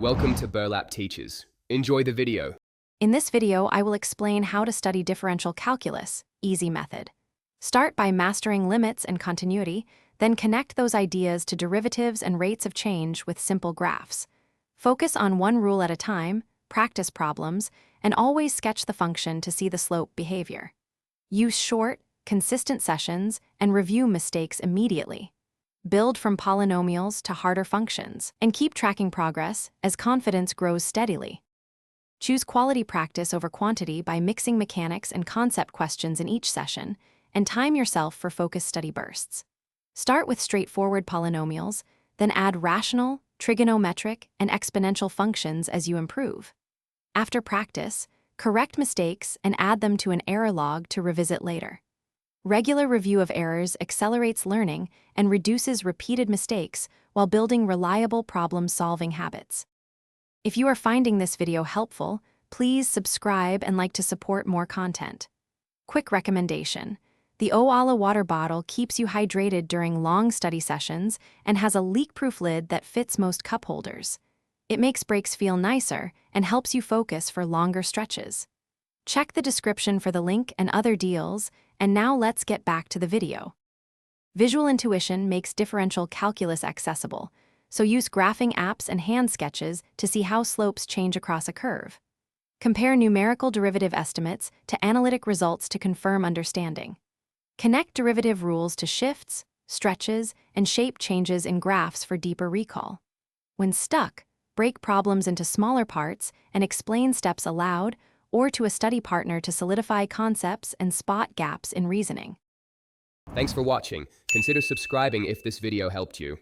Welcome to Burlap Teachers. Enjoy the video. In this video, I will explain how to study differential calculus, easy method. Start by mastering limits and continuity, then connect those ideas to derivatives and rates of change with simple graphs. Focus on one rule at a time, practice problems, and always sketch the function to see the slope behavior. Use short, consistent sessions and review mistakes immediately. Build from polynomials to harder functions, and keep tracking progress as confidence grows steadily. Choose quality practice over quantity by mixing mechanics and concept questions in each session, and time yourself for focused study bursts. Start with straightforward polynomials, then add rational, trigonometric, and exponential functions as you improve. After practice, correct mistakes and add them to an error log to revisit later. Regular review of errors accelerates learning and reduces repeated mistakes while building reliable problem-solving habits. If you are finding this video helpful, please subscribe and like to support more content. Quick recommendation: the Oala water bottle keeps you hydrated during long study sessions and has a leak-proof lid that fits most cup holders. It makes breaks feel nicer and helps you focus for longer stretches. Check the description for the link and other deals, and now let's get back to the video. Visual intuition makes differential calculus accessible, so use graphing apps and hand sketches to see how slopes change across a curve. Compare numerical derivative estimates to analytic results to confirm understanding. Connect derivative rules to shifts, stretches, and shape changes in graphs for deeper recall. When stuck, break problems into smaller parts and explain steps aloud, or to a study partner to solidify concepts and spot gaps in reasoning. Thanks for watching. Consider subscribing if this video helped you.